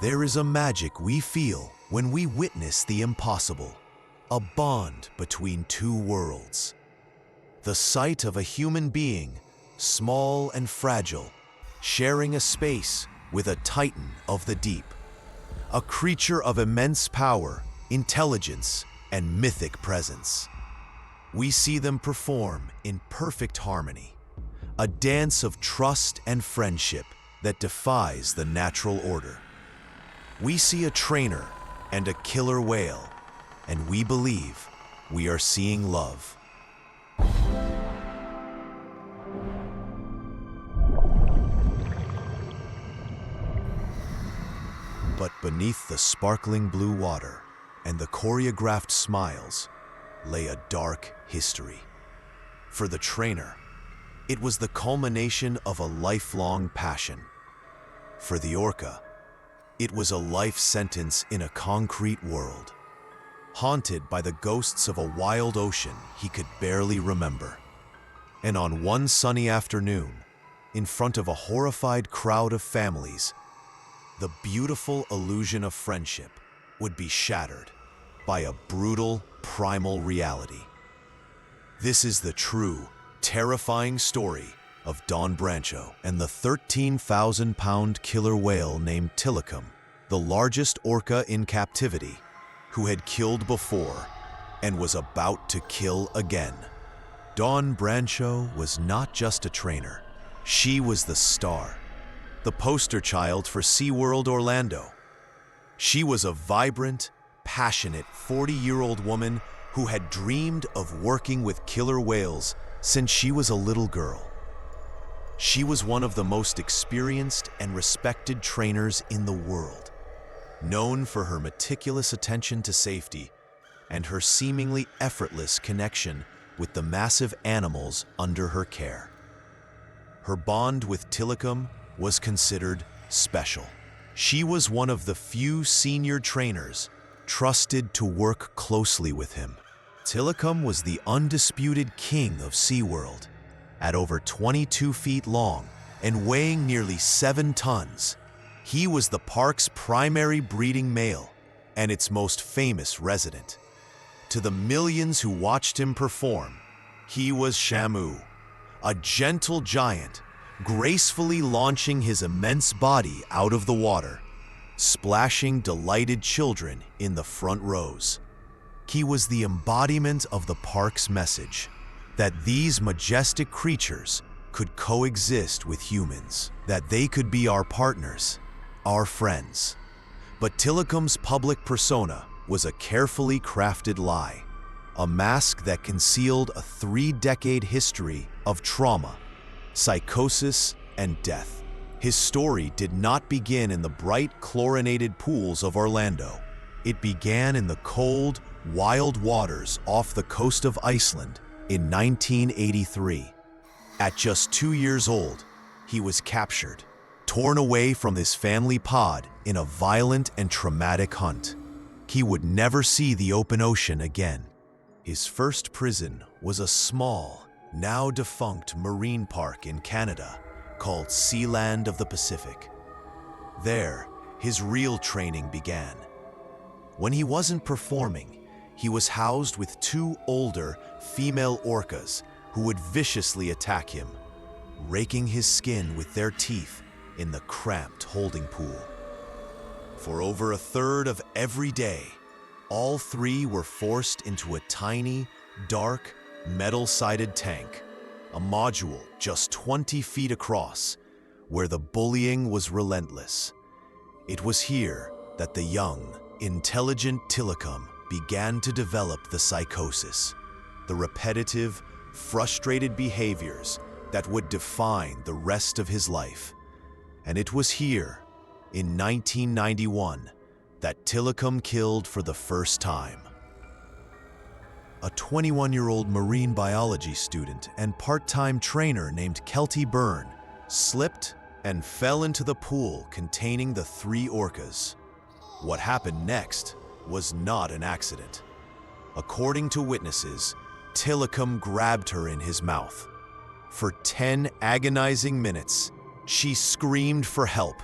There is a magic we feel when we witness the impossible, a bond between two worlds. The sight of a human being, small and fragile, sharing a space with a titan of the deep, a creature of immense power, intelligence, and mythic presence. We see them perform in perfect harmony, a dance of trust and friendship that defies the natural order. We see a trainer and a killer whale, and we believe we are seeing love. But beneath the sparkling blue water and the choreographed smiles lay a dark history. For the trainer, it was the culmination of a lifelong passion. For the orca, it was a life sentence in a concrete world, haunted by the ghosts of a wild ocean he could barely remember. And on one sunny afternoon, in front of a horrified crowd of families, the beautiful illusion of friendship would be shattered by a brutal, primal reality. This is the true, terrifying story of Dawn Brancheau and the 13,000-pound killer whale named Tilikum, the largest orca in captivity, who had killed before and was about to kill again. Dawn Brancheau was not just a trainer. She was the star, the poster child for SeaWorld Orlando. She was a vibrant, passionate 40-year-old woman who had dreamed of working with killer whales since she was a little girl. She was one of the most experienced and respected trainers in the world, known for her meticulous attention to safety and her seemingly effortless connection with the massive animals under her care. Her bond with Tilikum was considered special. She was one of the few senior trainers trusted to work closely with him. Tilikum was the undisputed king of SeaWorld. At over 22 feet long and weighing nearly 7 tons, he was the park's primary breeding male and its most famous resident. To the millions who watched him perform, he was Shamu, a gentle giant, gracefully launching his immense body out of the water, splashing delighted children in the front rows. He was the embodiment of the park's message that these majestic creatures could coexist with humans, that they could be our partners, our friends. But Tilikum's public persona was a carefully crafted lie, a mask that concealed a 3-decade history of trauma, psychosis, and death. His story did not begin in the bright, chlorinated pools of Orlando. It began in the cold, wild waters off the coast of Iceland in 1983. At just 2 years old, he was captured, torn away from his family pod in a violent and traumatic hunt. He would never see the open ocean again. His first prison was a small, now defunct marine park in Canada called Sealand of the Pacific. There, his real training began. When he wasn't performing, he was housed with 2 older female orcas who would viciously attack him, raking his skin with their teeth in the cramped holding pool. For over a third of every day, all 3 were forced into a tiny, dark, metal-sided tank, a module just 20 feet across, where the bullying was relentless. It was here that the young, intelligent Tilikum began to develop the psychosis, the repetitive, frustrated behaviors that would define the rest of his life. And it was here, in 1991, that Tilikum killed for the first time. A 21-year-old marine biology student and part-time trainer named Keltie Byrne slipped and fell into the pool containing the 3 orcas. What happened next was not an accident. According to witnesses, Tilikum grabbed her in his mouth. For 10 agonizing minutes, she screamed for help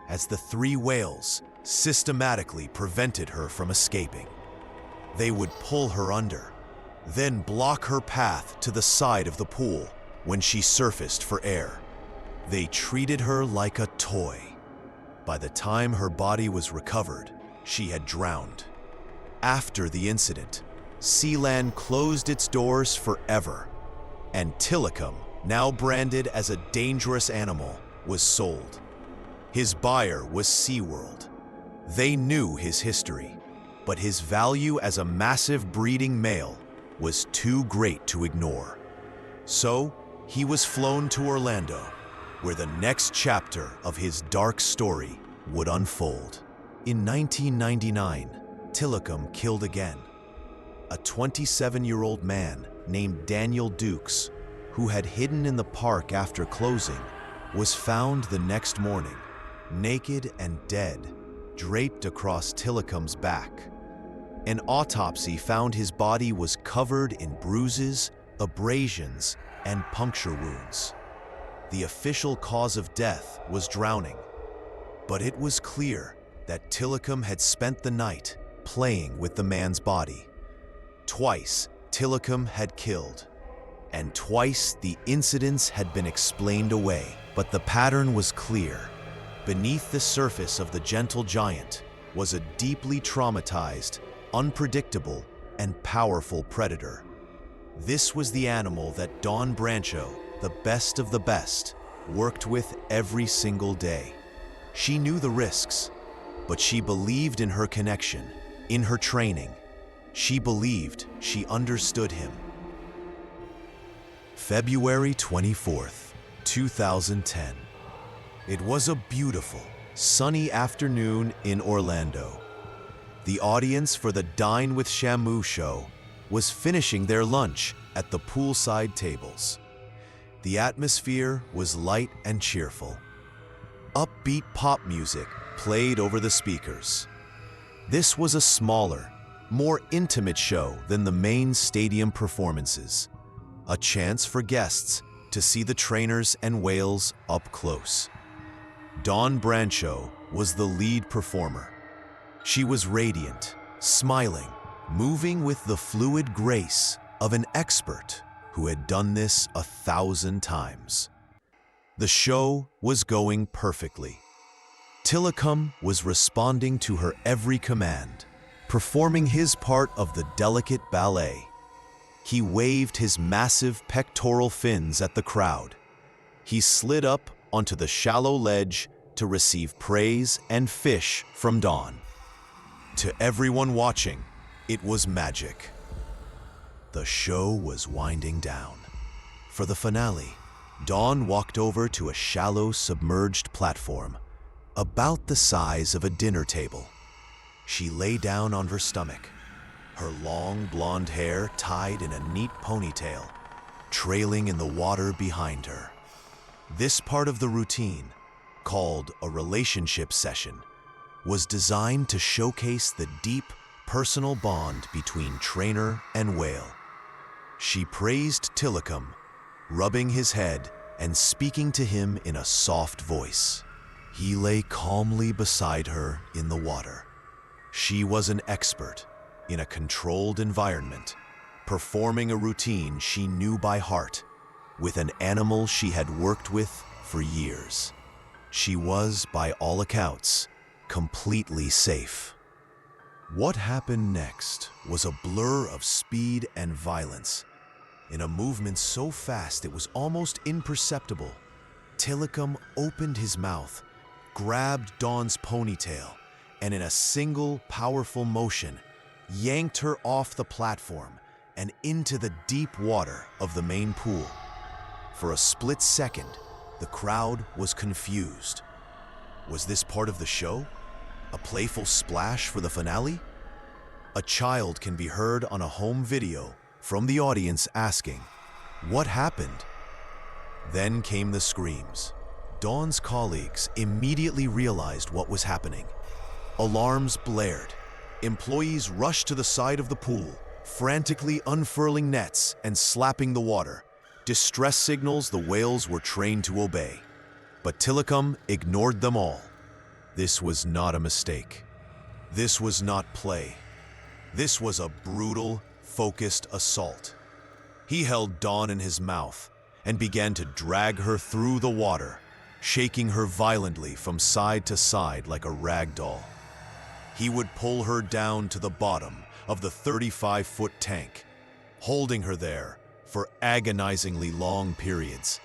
as the 3 whales, systematically prevented her from escaping. They would pull her under, then block her path to the side of the pool when she surfaced for air. They treated her like a toy. By the time her body was recovered, she had drowned. After the incident, Sealand closed its doors forever, and Tilikum, now branded as a dangerous animal, was sold. His buyer was SeaWorld. They knew his history, but his value as a massive breeding male was too great to ignore. So, he was flown to Orlando, where the next chapter of his dark story would unfold. In 1999, Tilikum killed again. A 27-year-old man named Daniel Dukes, who had hidden in the park after closing, was found the next morning, naked and dead, draped across Tilikum's back. An autopsy found his body was covered in bruises, abrasions, and puncture wounds. The official cause of death was drowning, but it was clear that Tilikum had spent the night playing with the man's body. Twice, Tilikum had killed, and twice the incidents had been explained away. But the pattern was clear. Beneath the surface of the gentle giant was a deeply traumatized, unpredictable, and powerful predator. This was the animal that Dawn Brancheau, the best of the best, worked with every single day. She knew the risks, but she believed in her connection, in her training. She believed she understood him. February 24th, 2010. It was a beautiful, sunny afternoon in Orlando. The audience for the Dine with Shamu show was finishing their lunch at the poolside tables. The atmosphere was light and cheerful. Upbeat pop music played over the speakers. This was a smaller, more intimate show than the main stadium performances, a chance for guests to see the trainers and whales up close. Dawn Brancheau was the lead performer. She was radiant, smiling, moving with the fluid grace of an expert who had done this 1,000 times. The show was going perfectly. Tilikum was responding to her every command, performing his part of the delicate ballet. He waved his massive pectoral fins at the crowd. He slid up onto the shallow ledge to receive praise and fish from Dawn. To everyone watching, it was magic. The show was winding down. For the finale, Dawn walked over to a shallow, submerged platform, about the size of a dinner table. She lay down on her stomach, her long blonde hair tied in a neat ponytail, trailing in the water behind her. This part of the routine, called a relationship session, was designed to showcase the deep, personal bond between trainer and whale. She praised Tilikum, rubbing his head and speaking to him in a soft voice. He lay calmly beside her in the water. She was an expert in a controlled environment, performing a routine she knew by heart with an animal she had worked with for years. She was, by all accounts, completely safe. What happened next was a blur of speed and violence. In a movement so fast it was almost imperceptible, Tilikum opened his mouth, grabbed Dawn's ponytail, and in a single powerful motion, yanked her off the platform and into the deep water of the main pool. For a split second, the crowd was confused. Was this part of the show? A playful splash for the finale? A child can be heard on a home video from the audience asking, "What happened?" Then came the screams. Dawn's colleagues immediately realized what was happening. Alarms blared. Employees rushed to the side of the pool, frantically unfurling nets and slapping the water, distress signals the whales were trained to obey. But Tilikum ignored them all. This was not a mistake. This was not play. This was a brutal, focused assault. He held Dawn in his mouth and began to drag her through the water, shaking her violently from side to side like a rag doll. He would pull her down to the bottom of the 35-foot tank, holding her there for agonizingly long periods,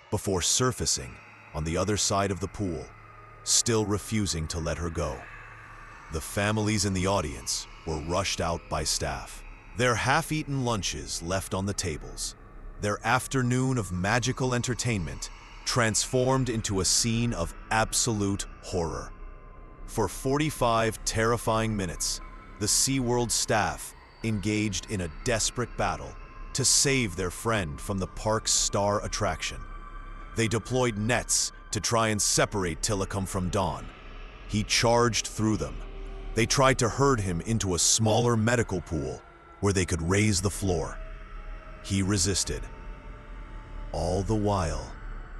before surfacing on the other side of the pool, still refusing to let her go. The families in the audience were rushed out by staff, their half-eaten lunches left on the tables, their afternoon of magical entertainment transformed into a scene of absolute horror. For 45 terrifying minutes, the SeaWorld's staff engaged in a desperate battle to save their friend from the park's star attraction. They deployed nets to try and separate Tilikum from Dawn. He charged through them. They tried to herd him into a smaller medical pool where they could raise the floor. He resisted. All the while,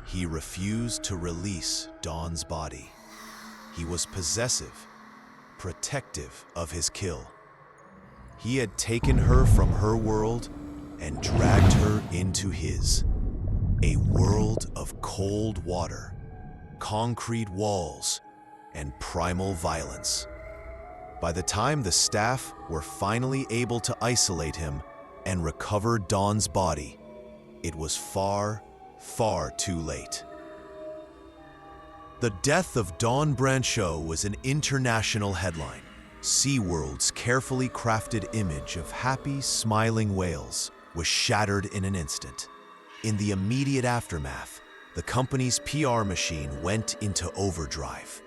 he refused to release Dawn's body. He was possessive, protective of his kill. He had taken her from her world and dragged her into his. A world of cold water, concrete walls, and primal violence. By the time the staff were finally able to isolate him and recover Dawn's body, it was far, far too late. The death of Dawn Brancheau was an international headline. SeaWorld's carefully crafted image of happy, smiling whales was shattered in an instant. In the immediate aftermath, the company's PR machine went into overdrive.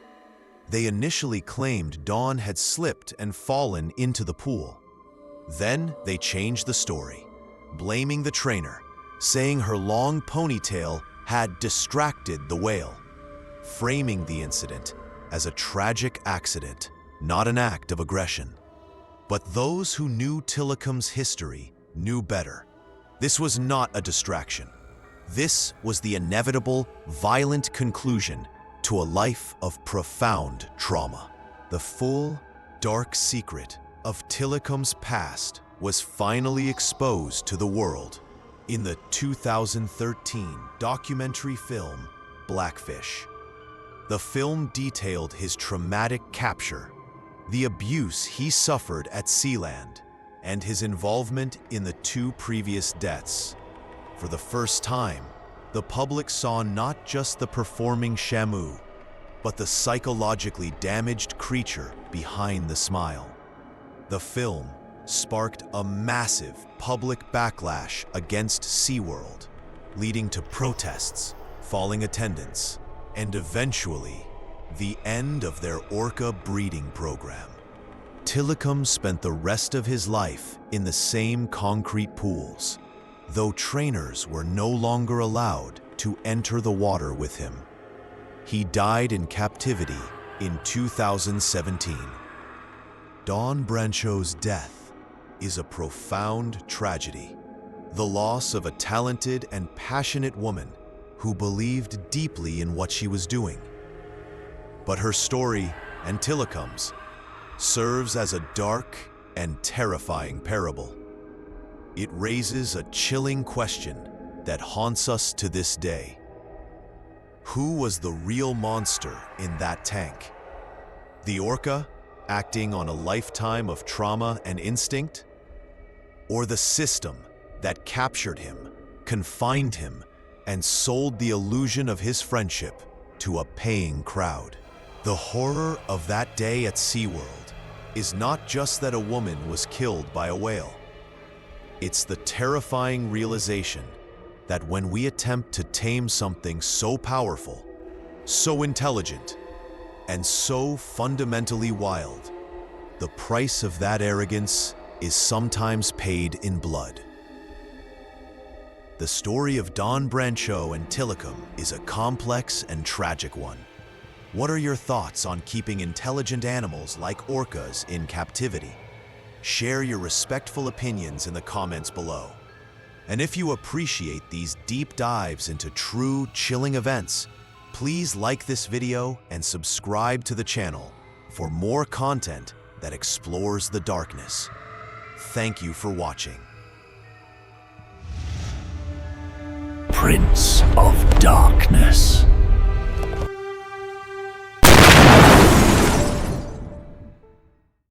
They initially claimed Dawn had slipped and fallen into the pool. Then they changed the story, blaming the trainer, saying her long ponytail had distracted the whale, framing the incident as a tragic accident, not an act of aggression. But those who knew Tilikum's history knew better. This was not a distraction. This was the inevitable, violent conclusion to a life of profound trauma. The full, dark secret of Tilikum's past was finally exposed to the world in the 2013 documentary film Blackfish. The film detailed his traumatic capture, the abuse he suffered at Sealand, and his involvement in the 2 previous deaths. For the first time, the public saw not just the performing Shamu, but the psychologically damaged creature behind the smile. The film sparked a massive public backlash against SeaWorld, leading to protests, falling attendance, and eventually, the end of their Orca breeding program. Tilikum spent the rest of his life in the same concrete pools, though trainers were no longer allowed to enter the water with him. He died in captivity in 2017. Dawn Brancheau's death is a profound tragedy, the loss of a talented and passionate woman who believed deeply in what she was doing. But her story, and Tilikum's, serves as a dark and terrifying parable. It raises a chilling question that haunts us to this day. Who was the real monster in that tank? The Orca, acting on a lifetime of trauma and instinct? Or the system that captured him, confined him, and sold the illusion of his friendship to a paying crowd? The horror of that day at SeaWorld is not just that a woman was killed by a whale. It's the terrifying realization that when we attempt to tame something so powerful, so intelligent, and so fundamentally wild, the price of that arrogance is sometimes paid in blood. The story of Dawn Brancheau and Tilikum is a complex and tragic one. What are your thoughts on keeping intelligent animals like orcas in captivity? Share your respectful opinions in the comments below. And if you appreciate these deep dives into true, chilling events, Please like this video and subscribe to the channel for more content that explores the darkness. Thank you for watching. Prince of Darkness.